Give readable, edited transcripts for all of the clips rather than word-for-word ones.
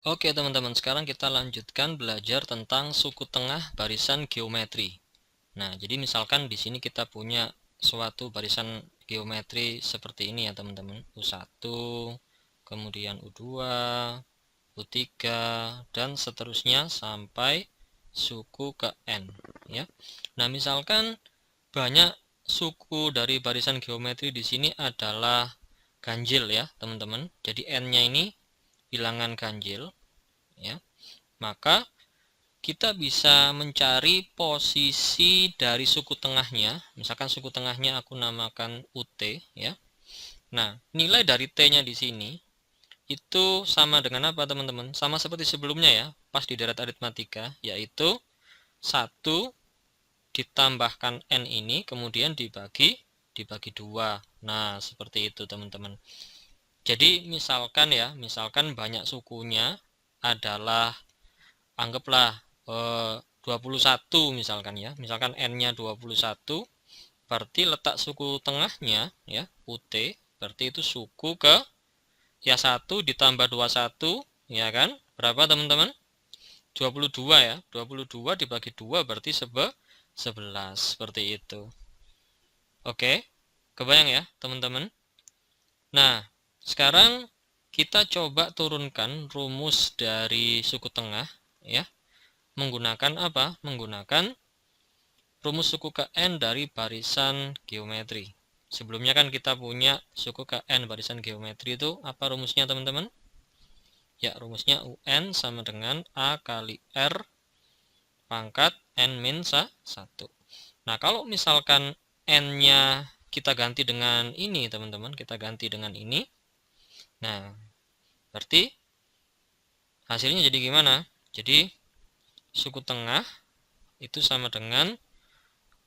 Oke teman-teman, sekarang kita lanjutkan belajar tentang suku tengah barisan geometri. Nah, jadi misalkan di sini kita punya suatu barisan geometri seperti ini ya teman-teman. U1, kemudian U2, U3, dan seterusnya sampai suku ke N ya. Nah, misalkan banyak suku dari barisan geometri di sini adalah ganjil ya, teman-teman. Jadi N-nya ini bilangan ganjil ya. Maka kita bisa mencari posisi dari suku tengahnya. Misalkan suku tengahnya aku namakan UT ya. Nah, nilai dari T-nya di sini itu sama dengan apa, teman-teman? Sama seperti sebelumnya ya, pas di deret aritmatika, yaitu 1 ditambahkan N ini kemudian dibagi 2. Nah, seperti itu, teman-teman. Jadi, misalkan banyak sukunya adalah, anggaplah 21 misalkan ya. Misalkan N-nya 21, berarti letak suku tengahnya ya, UT, berarti itu suku ke ya 1 ditambah 21 ya kan? Berapa teman-teman? 22 ya. 22 dibagi 2 berarti 11 seperti itu. Oke. Kebayang ya, teman-teman? Nah, sekarang kita coba turunkan rumus dari suku tengah ya. Menggunakan apa? Menggunakan rumus suku ke N dari barisan geometri. Sebelumnya kan kita punya suku ke N barisan geometri itu apa rumusnya, teman-teman? Ya, rumusnya UN sama dengan A kali R pangkat N min 1. Nah, kalau misalkan N-nya kita ganti dengan ini, teman-teman, kita ganti dengan ini. Nah, berarti hasilnya jadi gimana? Jadi suku tengah itu sama dengan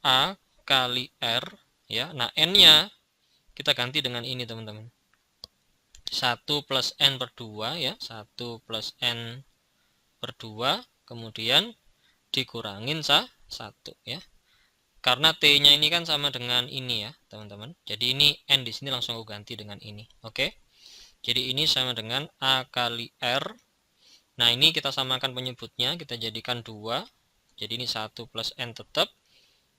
A kali R ya. Nah, N-nya kita ganti dengan ini, teman-teman. 1 plus N per 2 ya. 1 plus N per 2 kemudian dikurangin 1 ya. Karena T-nya ini kan sama dengan ini ya, teman-teman. Jadi ini N di sini langsung aku ganti dengan ini. Oke. Jadi ini sama dengan A kali R. Nah, ini kita samakan penyebutnya, kita jadikan 2. Jadi ini 1 plus N tetap.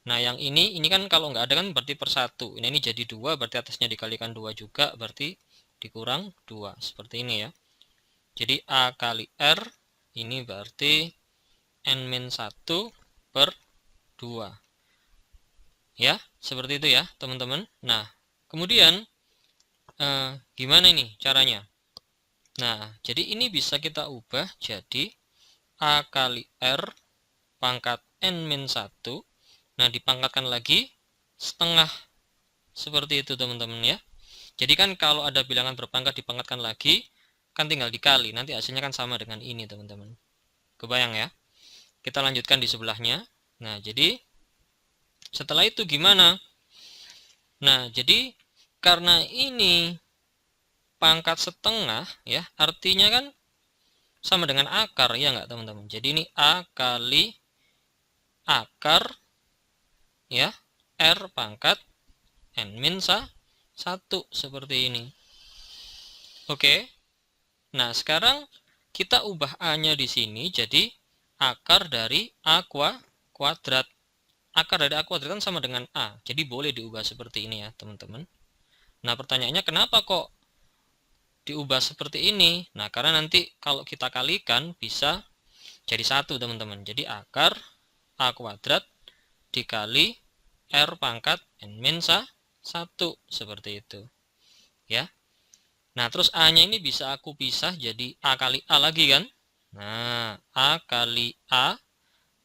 Nah, yang ini kan kalau nggak ada kan berarti per 1. Ini jadi 2, berarti atasnya dikalikan 2 juga, berarti dikurang 2. Seperti ini ya. Jadi A kali R, ini berarti N min 1 per 2. Ya, seperti itu ya, teman-teman. Nah, kemudian gimana ini caranya? Nah, jadi ini bisa kita ubah jadi A kali R pangkat N min 1. Nah, dipangkatkan lagi setengah. Seperti itu, teman-teman ya. Jadi kan kalau ada bilangan berpangkat dipangkatkan lagi, kan tinggal dikali. Nanti hasilnya kan sama dengan ini, teman-teman. Kebayang ya? Kita lanjutkan di sebelahnya. Nah, jadi setelah itu gimana? Nah, jadi karena ini pangkat setengah ya, artinya kan sama dengan akar ya nggak, teman-teman? Jadi ini A kali akar ya R pangkat N min 1 seperti ini. Oke. Nah, sekarang kita ubah A-nya di sini jadi akar dari A kuadrat. Akar dari A kuadrat kan sama dengan A. Jadi boleh diubah seperti ini ya, teman-teman. Nah, pertanyaannya kenapa kok diubah seperti ini? Nah, karena nanti kalau kita kalikan bisa jadi 1, teman-teman. Jadi akar A kuadrat dikali R pangkat N min 1 seperti itu. Ya. Nah, terus A-nya ini bisa aku pisah jadi A kali A lagi kan? Nah, A kali A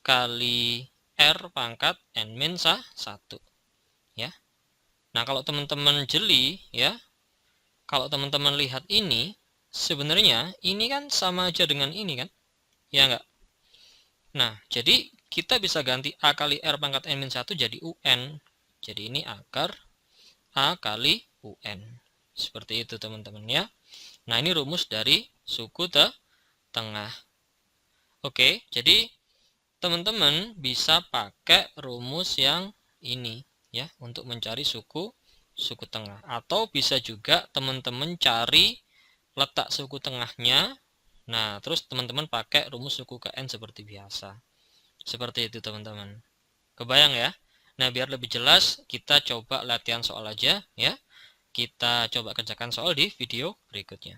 kali R pangkat N min 1. Ya. Nah, kalau teman-teman jeli ya, kalau teman-teman lihat ini, sebenarnya ini kan sama aja dengan ini kan? Ya enggak? Nah, jadi kita bisa ganti A kali R pangkat N min 1 jadi UN. Jadi ini akar A kali UN. Seperti itu, teman-teman ya. Nah, ini rumus dari suku tengah. Oke, jadi teman-teman bisa pakai rumus yang ini ya untuk mencari suku tengah, atau bisa juga teman-teman cari letak suku tengahnya. Nah, terus teman-teman pakai rumus suku ke N seperti biasa. Seperti itu teman-teman. Kebayang ya? Nah, biar lebih jelas, kita coba latihan soal aja ya. Kita coba kerjakan soal di video berikutnya.